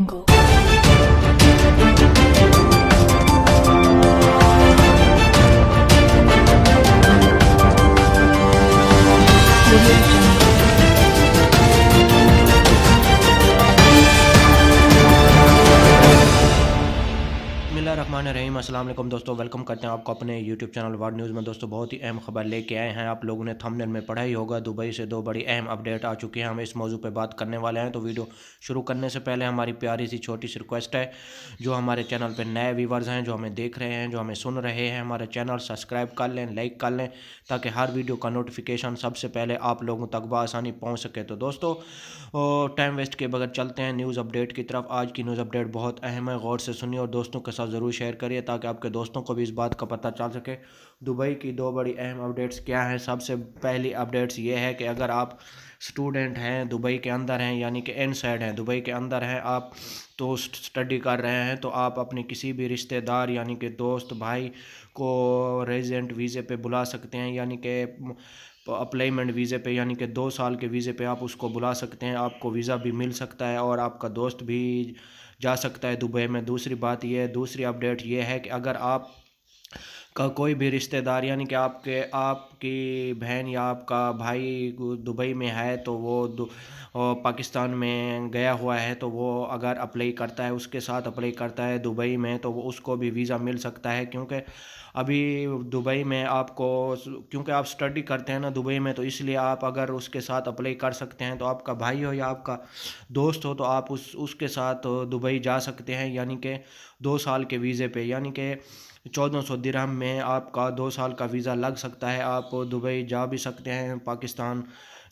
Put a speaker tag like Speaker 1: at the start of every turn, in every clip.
Speaker 1: Go.
Speaker 2: बिस्मिल्लाहिर्रहमानिर्रहीम। अस्सलाम वालेकुम दोस्तों, वेलकम करते हैं आपको अपने यूट्यूब चैनल वर्ल्ड न्यूज़ में। दोस्तों बहुत ही अहम खबर लेके आए हैं। आप लोगों ने थंबनेल में पढ़ा ही होगा, दुबई से दो बड़ी अहम अपडेट आ चुकी हैं। हम इस मौजू पे बात करने वाले हैं। तो वीडियो शुरू करने से पहले हमारी प्यारी सी छोटी सी रिक्वेस्ट है, जो हमारे चैनल पर नए व्यूवर्स हैं, जो हमें देख रहे हैं, जो हमें सुन रहे हैं, हमारा चैनल सब्सक्राइब कर लें, लाइक कर लें, ताकि हर वीडियो का नोटिफिकेशन सबसे पहले आप लोगों तक बआसानी पहुँच सके। तो दोस्तों टाइम वेस्ट के बगैर चलते हैं न्यूज़ अपडेट की तरफ। आज की न्यूज़ अपडेट बहुत अहम है, गौर से सुनिए और दोस्तों के साथ ज़रूर शेयर करिए, ताकि आपके दोस्तों को भी इस बात का पता चल सके। दुबई की दो बड़ी अहम अपडेट्स क्या हैं। सबसे पहली अपडेट्स ये है कि अगर आप स्टूडेंट हैं, दुबई के अंदर हैं, यानी कि इनसाइड हैं, दुबई के अंदर हैं आप, तो स्टडी कर रहे हैं, तो आप अपने किसी भी रिश्तेदार यानी कि दोस्त भाई को रेजिडेंट वीज़े पे बुला सकते हैं, यानी कि अप्लाईमेंट वीज़े पे, यानी कि 2 साल के वीज़े पे आप उसको बुला सकते हैं। आपको वीज़ा भी मिल सकता है और आपका दोस्त भी जा सकता है दुबई में। दूसरी बात ये, दूसरी अपडेट ये है कि अगर आप का कोई भी रिश्तेदार, यानी कि आपकी बहन या आपका भाई दुबई में है, तो वो पाकिस्तान में गया हुआ है, तो वो अगर अप्लाई करता है, उसके साथ अप्लाई करता है दुबई में, तो वो उसको भी वीज़ा मिल सकता है। क्योंकि अभी दुबई में आपको, क्योंकि आप स्टडी करते हैं ना दुबई में, तो इसलिए आप अगर उसके साथ अप्लाई कर सकते हैं। तो आपका भाई हो या आपका दोस्त हो, तो आप उसके साथ दुबई जा सकते हैं, यानी कि 2 साल के वीज़े पे, यानी कि 1400 दिरहम में आपका 2 साल का वीज़ा लग सकता है। आप दुबई जा भी सकते हैं, पाकिस्तान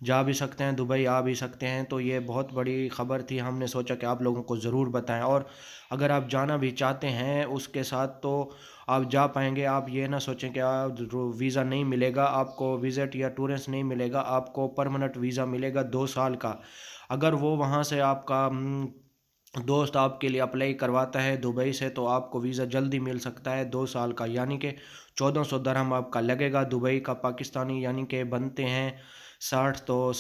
Speaker 2: जा भी सकते हैं, दुबई आ भी सकते हैं। तो ये बहुत बड़ी ख़बर थी, हमने सोचा कि आप लोगों को ज़रूर बताएं। और अगर आप जाना भी चाहते हैं उसके साथ, तो आप जा पाएंगे। आप ये ना सोचें कि आप वीज़ा नहीं मिलेगा, आपको विज़िट या टूरिस्ट नहीं मिलेगा, आपको परमानेंट वीज़ा मिलेगा 2 साल का। अगर वो वहाँ से आपका दोस्त आपके लिए अप्लाई करवाता है दुबई से, तो आपको वीज़ा जल्दी मिल सकता है 2 साल का, यानी कि 1400 दरहम आपका लगेगा। दुबई का पाकिस्तानी यानी कि बनते हैं 60, तो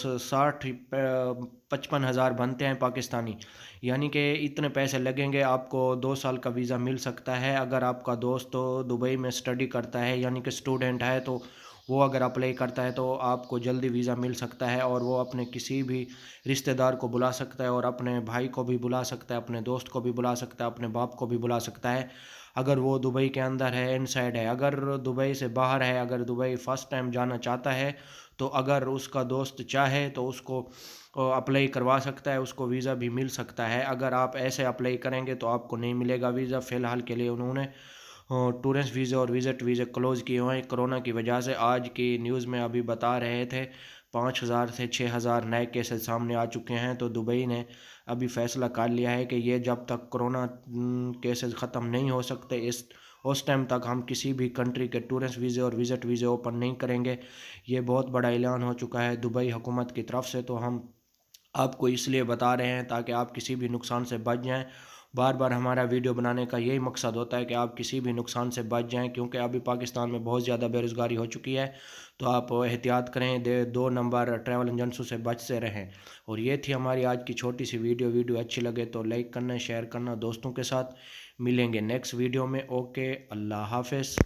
Speaker 2: 55,000 बनते हैं पाकिस्तानी, यानी कि इतने पैसे लगेंगे। आपको 2 साल का वीज़ा मिल सकता है। अगर आपका दोस्त तो दुबई में स्टडी करता है, यानी कि स्टूडेंट है, तो वो अगर अप्लाई करता है, तो आपको जल्दी वीज़ा मिल सकता है। और वो अपने किसी भी रिश्तेदार को बुला सकता है, और अपने भाई को भी बुला सकता है, अपने दोस्त को भी बुला सकता है, अपने बाप को भी बुला सकता है, अगर वो दुबई के अंदर है, इनसाइड है। अगर दुबई से बाहर है, अगर दुबई फ़र्स्ट टाइम जाना चाहता है, तो अगर उसका दोस्त चाहे तो उसको अप्लाई करवा सकता है, उसको वीज़ा भी मिल सकता है। अगर आप ऐसे अप्लाई करेंगे तो आपको नहीं मिलेगा वीज़ा। फ़िलहाल के लिए उन्होंने टूरिस्ट वीज़े और विज़िट वीज़े क्लोज़ किए हुए हैं कोरोना की वजह से। आज की न्यूज़ में अभी बता रहे थे 5,000 से 6,000 नए केसेस सामने आ चुके हैं। तो दुबई ने अभी फ़ैसला कर लिया है कि ये जब तक कोरोना केसेस ख़त्म नहीं हो सकते, उस टाइम तक हम किसी भी कंट्री के टूरिस्ट वीज़े और विज़िट वीज़े ओपन नहीं करेंगे। ये बहुत बड़ा ऐलान हो चुका है दुबई हुकूमत की तरफ से। तो हम आपको इसलिए बता रहे हैं ताकि आप किसी भी नुकसान से बच जाएं। बार बार हमारा वीडियो बनाने का यही मकसद होता है कि आप किसी भी नुकसान से बच जाएं, क्योंकि अभी पाकिस्तान में बहुत ज़्यादा बेरोज़गारी हो चुकी है। तो आप एहतियात करें, 2 नंबर ट्रैवल एजेंसों से बच से रहें। और ये थी हमारी आज की छोटी सी वीडियो अच्छी लगे तो लाइक करना, शेयर करना दोस्तों के साथ। मिलेंगे नेक्स्ट वीडियो में। ओके, अल्लाह हाफ़िज़।